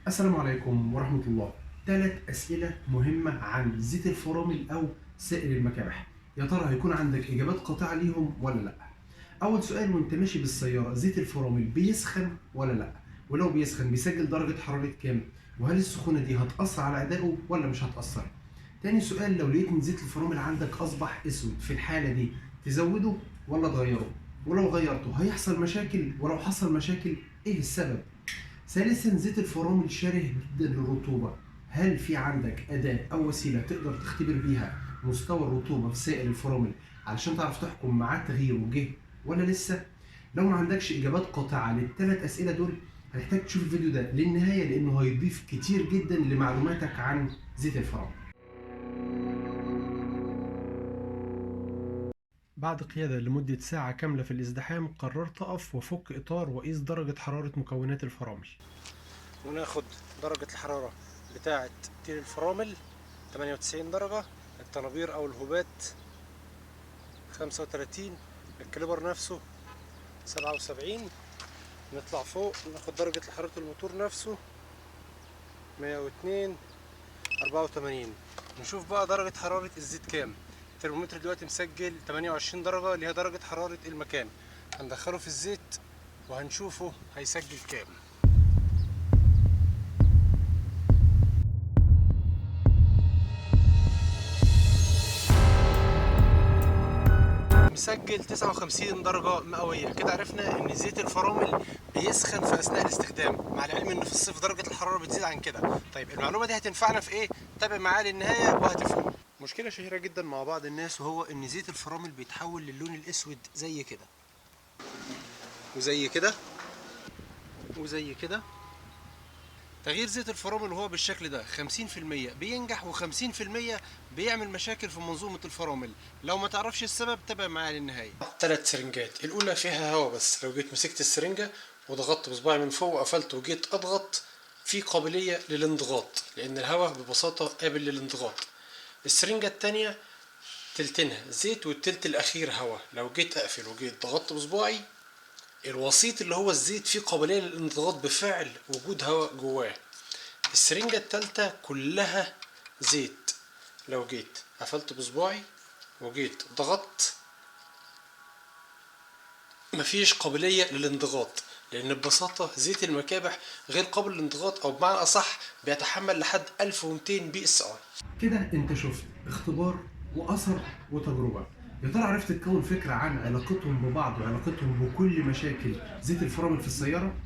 السلام عليكم ورحمة الله. 3 أسئلة مهمة عن زيت الفرامل أو سائل المكابح. يا ترى هيكون عندك إجابات قاطعة ليهم ولا لأ؟ أول سؤال: وأنت ماشي بالسيارة زيت الفرامل بيسخن ولا لأ؟ ولو بيسخن بيسجل درجة حرارة كام؟ وهل السخونة دي هتأثر على أدائه ولا مش هتأثر؟ تاني سؤال: لو لقيت إن زيت الفرامل عندك أصبح أسود، في الحالة دي تزوده ولا تغيره؟ ولو غيرته هيحصل مشاكل؟ ولو حصل مشاكل إيه السبب؟ ثالثا: زيت الفرامل شره جدا للرطوبة، هل في عندك أداة أو وسيلة تقدر تختبر بيها مستوى الرطوبة في سائل الفرامل علشان تعرف تحكم معاه تغييره جه ولا لسه؟ لو ما عندكش إجابات قاطعة لل3 أسئلة دول هتحتاج تشوف الفيديو ده للنهاية، لأنه هيضيف كتير جدا لمعلوماتك عن زيت الفرامل. بعد قيادة لمدة ساعة كاملة في الازدحام، قررت أقف وأفك إطار وأقيس درجة حرارة مكونات الفرامل. وناخد درجة الحرارة بتاعة تيل الفرامل 98 درجة، الطنابير أو الهوبات 35، الكاليبر نفسه 77. نطلع فوق ناخد درجة حرارة الموتور نفسه 102 84. نشوف بقى درجة حرارة الزيت كام. الترمومتر دلوقتي مسجل 28 درجة اللي هي درجة حرارة المكان. هندخله في الزيت وهنشوفه هيسجل كام. مسجل 59 درجة مئوية. كده عرفنا ان زيت الفرامل بيسخن في اثناء الاستخدام، مع العلم ان في الصيف درجة الحرارة بتزيد عن كده. طيب المعلومة دي هتنفعنا في ايه؟ تابع معايا للنهاية وهتفهم. مشكلة شهيرة جدا مع بعض الناس وهو ان زيت الفرامل بيتحول للون الاسود زي كده وزي كده وزي كده. تغيير زيت الفرامل وهو بالشكل ده 50% بينجح و50% بيعمل مشاكل في منظومة الفرامل. لو ما تعرفش السبب تابع معايا للنهاية. 3 سرنجات، الأولى فيها هواء بس، لو جيت مسكت السرنجة وضغطت بصباعي من فوق وقفلت وجيت أضغط في قابلية للانضغاط، لأن الهواء ببساطة قابل للانضغاط. السرنجة التانية تلتينها زيت والتلت الأخير هواء، لو جيت أقفل وجيت ضغطت بصباعي الوسيط اللي هو الزيت فيه قابلية للانضغاط بفعل وجود هواء جواه. السرنجة التالتة كلها زيت، لو جيت قفلت بصباعي وجيت ضغطت مفيش قابلية للانضغاط، لأن ببساطة زيت المكابح غير قابل للانضغاط، أو بمعنى أصح بيتحمل لحد 1200 بي اس اي. كده انت شفت اختبار واثر وتجربه. يا ترى عرفت تكون فكره عن علاقتهم ببعض وعلاقتهم بكل مشاكل زيت الفرامل في السياره؟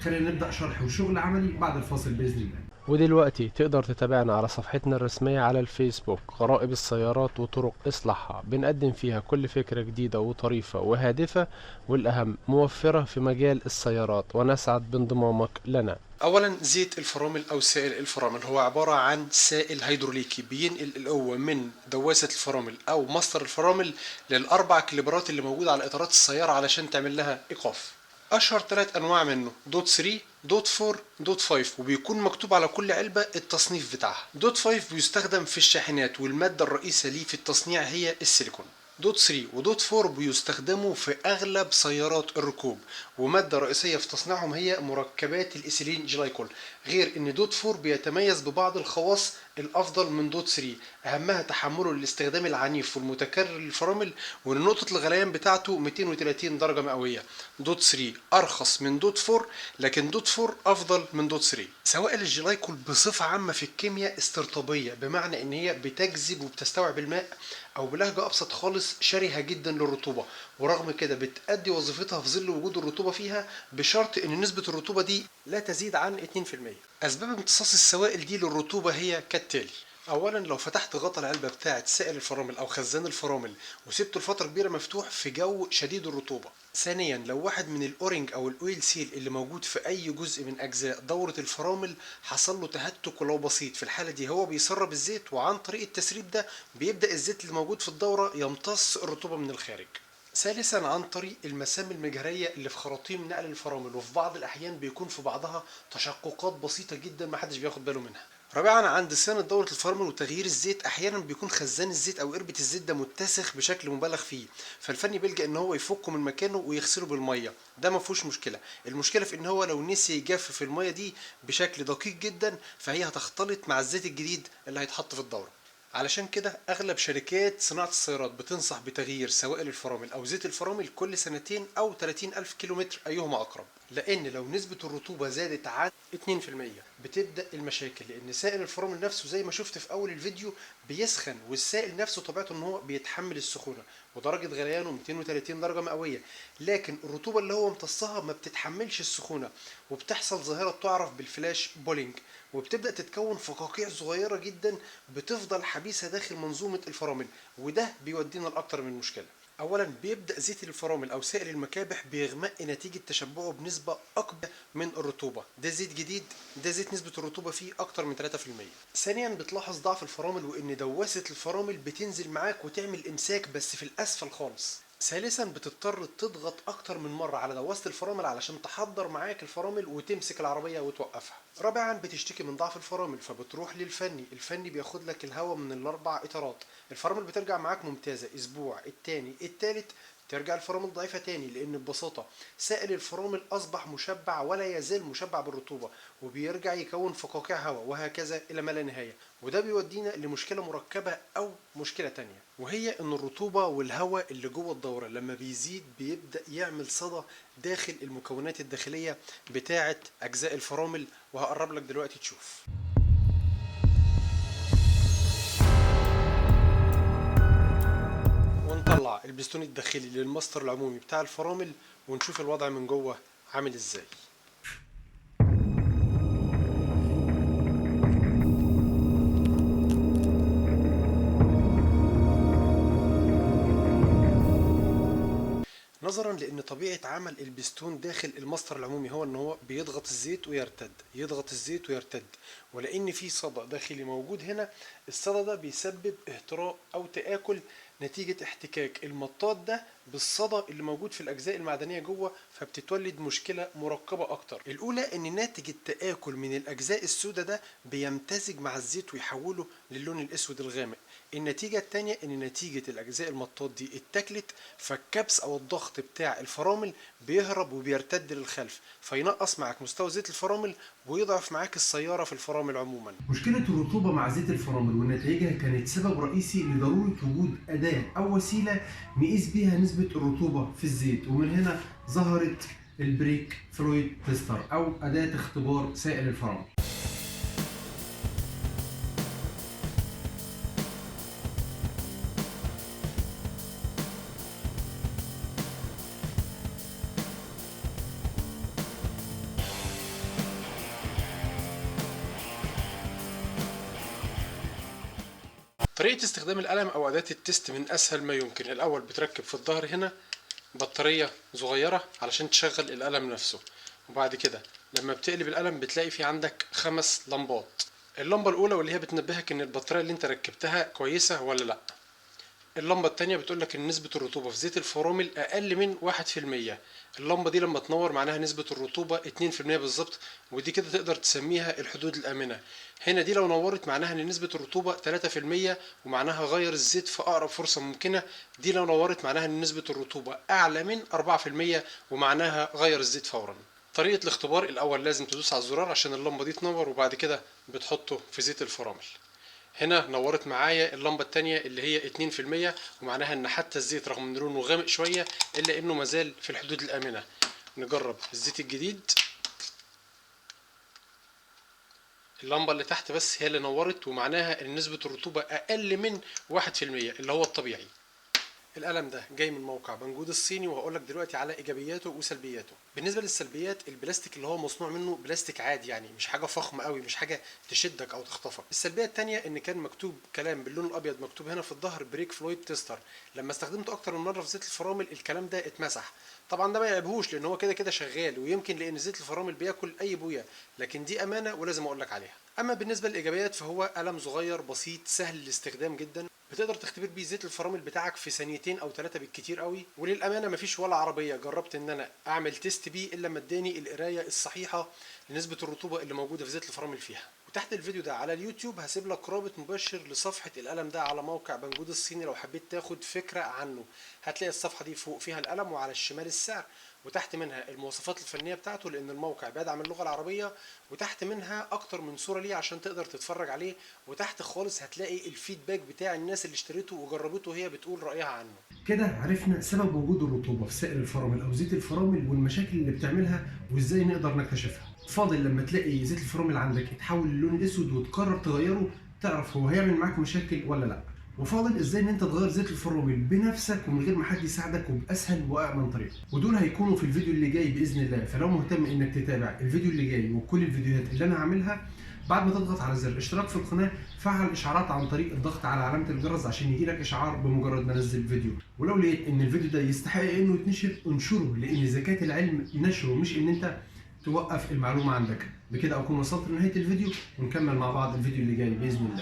خلينا نبدا شرح وشغل عملي بعد الفاصل باذن الله. ودلوقتي تقدر تتابعنا على صفحتنا الرسمية على الفيسبوك، غرائب السيارات وطرق إصلاحها. بنقدم فيها كل فكرة جديدة وطريفة وهادفة، والأهم موفرة في مجال السيارات، ونسعد بانضمامك لنا. اولا زيت الفرامل او سائل الفرامل هو عبارة عن سائل هيدروليكي بينقل القوة من دواسة الفرامل او مصدر الفرامل للاربع كليبرات اللي موجودة على اطارات السيارة علشان تعمل لها ايقاف. اشهر 3 انواع منه دوت 3 دوت 4 دوت 5، وبيكون مكتوب على كل علبة التصنيف بتاعها. دوت 5 بيستخدم في الشاحنات، والمادة الرئيسة ليه في التصنيع هي السيليكون. دوت 3 ودوت 4 بيستخدموا في اغلب سيارات الركوب، ومادة رئيسية في تصنيعهم هي مركبات الإيثيلين جلايكول. غير ان دوت 4 بيتميز ببعض الخواص الافضل من دوت 3، اهمها تحمله للاستخدام العنيف والمتكرر للفرامل، وان نقطة الغليان بتاعته 230 درجة مئوية. دوت 3 ارخص من دوت 4، لكن دوت 4 افضل من دوت 3. سوائل الجلايكول بصفة عامة في الكيمياء استرطابية، بمعنى ان هي بتجذب وبتستوعب الماء، او بلهجة ابسط خالص شرهة جدا للرطوبة، ورغم كده بتأدي وظيفتها في ظل وجود الرطوبة فيها، بشرط ان نسبة الرطوبة دي لا تزيد عن 2%. اسباب امتصاص السوائل دي للرطوبة هي كالتالي: اولا لو فتحت غطا العلبة بتاعة سائل الفرامل او خزان الفرامل وسبته لفترة كبيرة مفتوح في جو شديد الرطوبة. ثانيا لو واحد من الاورنج او الاويل سيل اللي موجود في اي جزء من اجزاء دورة الفرامل حصل له تهتك ولو بسيط، في الحالة دي هو بيسرب الزيت، وعن طريق التسريب ده بيبدأ الزيت اللي موجود في الدورة يمتص الرطوبة من الخارج. ثالثا عن طريق المسام المجهرية اللي في خراطيم نقل الفرامل، وفي بعض الأحيان بيكون في بعضها تشققات بسيطة جدا محدش بياخد باله منها. رابعا عند صيانة دورة الفرامل وتغيير الزيت، احيانا بيكون خزان الزيت او قربة الزيت ده متسخ بشكل مبالغ فيه، فالفني بيلجأ ان هو يفكه من مكانه ويغسله بالميه، ده ما فيهوش مشكله. المشكله في ان هو لو نسي يجفف الميه دي بشكل دقيق جدا فهي هتختلط مع الزيت الجديد اللي هيتحط في الدوره. علشان كده اغلب شركات صناعة السيارات بتنصح بتغيير سوائل الفرامل او زيت الفرامل كل سنتين او 30 الف كيلومتر ايهما اقرب، لان لو نسبة الرطوبة زادت عن 2% بتبدأ المشاكل، لان سائل الفرامل نفسه زي ما شفت في اول الفيديو بيسخن، والسائل نفسه طبيعته ان هو بيتحمل السخونة ودرجة غليانه 230 درجة مئوية، لكن الرطوبة اللي هو امتصها ما بتتحملش السخونة، وبتحصل ظاهرة تعرف بالفلاش بولينج، وبتبدأ تتكون فقاقيع صغيرة جدا بتفضل حبيسة داخل منظومة الفرامل، وده بيودينا لأكتر من مشكلة. اولا بيبدا زيت الفرامل او سائل المكابح بيغمق نتيجه تشبعه بنسبه اكبر من الرطوبه، ده زيت جديد، ده زيت نسبه الرطوبه فيه اكتر من 3%. ثانيا بتلاحظ ضعف الفرامل وان دواسه الفرامل بتنزل معاك وتعمل امساك بس في الاسفل خالص. ثالثا بتضطر تضغط اكتر من مره على دواسه الفرامل علشان تحضر معاك الفرامل وتمسك العربيه وتوقفها. رابعا بتشتكي من ضعف الفرامل فبتروح للفني، الفني بياخد لك الهواء من الاربع اطارات، الفرامل بترجع معاك ممتازه، اسبوع التاني التالت ترجع الفرامل ضعيفه تاني، لان ببساطه سائل الفرامل اصبح مشبع ولا يزال مشبع بالرطوبه، وبيرجع يكون فقاقيع هواء وهكذا الى ما لا نهايه، وده بيودينا لمشكله مركبه او مشكله تانيه، وهي ان الرطوبه والهواء اللي جوه الدوره لما بيزيد بيبدا يعمل صدى داخل المكونات الداخليه بتاعه اجزاء الفرامل، وهقرب لك دلوقتي تشوف. ونطلع البستون الداخلي للماستر العمومي بتاع الفرامل ونشوف الوضع من جوه عامل ازاي. نظرا لان طبيعه عمل البستون داخل الماستر العمومي هو ان هو بيضغط الزيت ويرتد، يضغط الزيت ويرتد، ولان في صدى داخلي موجود هنا، الصدى ده بيسبب اهتراء او تآكل نتيجة احتكاك المطاط ده بالصدى اللي موجود في الأجزاء المعدنية جوه، فبتتولد مشكلة مركبة أكتر. الأولى إن ناتج التآكل من الأجزاء السوداء ده بيمتزج مع الزيت ويحوله للون الأسود الغامق. النتيجة التانية إن نتيجة الأجزاء المطاط دي اتاكلت، فالكبس أو الضغط بتاع الفرامل بيهرب وبيرتد للخلف، فينقص معاك مستوى زيت الفرامل ويضعف معاك السيارة في الفرامل عموما. مشكلة الرطوبة مع زيت الفرامل ونتائجها كانت سبب رئيسي لضرورة وجود أداة أو وسيلة نقيس بيها نسبة الرطوبة في الزيت، ومن هنا ظهرت البريك فلويد تيستر أو أداة اختبار سائل الفرامل. طريقة استخدام القلم أو أداة التست من أسهل ما يمكن. الأول بتركب في الظهر هنا بطارية صغيرة علشان تشغل القلم نفسه، وبعد كده لما بتقلب القلم بتلاقي في عندك 5 لمبات. اللمبة الأولى واللي هي بتنبهك إن البطارية اللي أنت ركبتها كويسة ولا لأ. اللمبة التانية بتقولك إن نسبة الرطوبة في زيت الفرامل أقل من 1%. اللمبة دي لما تنور معناها نسبة الرطوبة 2% بالظبط، ودي كده تقدر تسميها الحدود الآمنة. هنا دي لو نورت معناها إن نسبة الرطوبة 3% ومعناها غير الزيت في أقرب فرصة ممكنة. دي لو نورت معناها إن نسبة الرطوبة أعلى من 4% ومعناها غير الزيت فورا. طريقة الاختبار الأول لازم تدوس على الزرار عشان اللمبة دي تنور، وبعد كده بتحطه في زيت الفرامل. هنا نورت معايا اللمبة التانية اللي هي 2%، ومعناها ان حتى الزيت رغم ان لونه غامق شوية الا انه مازال في الحدود الامنة. نجرب الزيت الجديد. اللمبة اللي تحت بس هي اللي نورت، ومعناها ان نسبة الرطوبة اقل من 1% اللي هو الطبيعي. القلم ده جاي من موقع بنجود الصيني، وهقول لك دلوقتي على ايجابياته وسلبياته. بالنسبه للسلبيات، البلاستيك اللي هو مصنوع منه بلاستيك عادي، يعني مش حاجه فخمه قوي، مش حاجه تشدك او تخطفك. السلبيه الثانيه ان كان مكتوب كلام باللون الابيض مكتوب هنا في الظهر بريك فلويد تيستر، لما استخدمته اكتر من مره في زيت الفرامل الكلام ده اتمسح. طبعا ده ما يعيبهوش لان هو كده كده شغال، ويمكن لان زيت الفرامل بياكل اي بويه، لكن دي امانه ولازم اقول لك عليها. اما بالنسبه للايجابيات فهو قلم صغير بسيط سهل الاستخدام جدا، بتقدر تختبر بيه زيت الفرامل بتاعك في ثانيتين او 3 بالكتير قوي. وللامانه مفيش ولا عربيه جربت ان انا اعمل تيست بيه الا لما اداني القرايه الصحيحه لنسبه الرطوبه اللي موجوده في زيت الفرامل فيها. وتحت الفيديو ده على اليوتيوب هسيب لك رابط مباشر لصفحه القلم ده على موقع بنجود الصيني، لو حبيت تاخد فكره عنه هتلاقي الصفحه دي فوق فيها القلم وعلى الشمال السعر، وتحت منها المواصفات الفنيه بتاعته لان الموقع بيدعم اللغه العربيه، وتحت منها اكتر من صوره ليه عشان تقدر تتفرج عليه، وتحت خالص هتلاقي الفيدباك بتاع الناس اللي اشتريته وجربته وهي بتقول رايها عنه. كده عرفنا سبب وجود الرطوبة في سائل الفرامل أو زيت الفرامل والمشاكل اللي بتعملها وإزاي نقدر نكتشفها. فاضل لما تلاقي زيت الفرامل عندك يتحول للون الأسود وتقرر تغيره تعرف هو هيعمل معاك مشاكل ولا لأ. وفاضل إزاي إن أنت تغير زيت الفرامل بنفسك ومن غير ما حد يساعدك وبأسهل وأأمن طريقة. ودول هيكونوا في الفيديو اللي جاي بإذن الله، فلو مهتم إنك تتابع الفيديو اللي جاي وكل الفيديوهات اللي أنا هعملها بعد ما تضغط على زر الاشتراك في القناه، فعل الاشعارات عن طريق الضغط على علامه الجرس عشان يجيلك اشعار بمجرد ما انزل فيديو. ولو لقيت ان الفيديو ده يستحق انه يتنشر انشره، لان زكاه العلم نشره مش ان انت توقف المعلومه عندك. بكده اكون وصلت لنهايه الفيديو ونكمل مع بعض الفيديو اللي جاي باذن الله.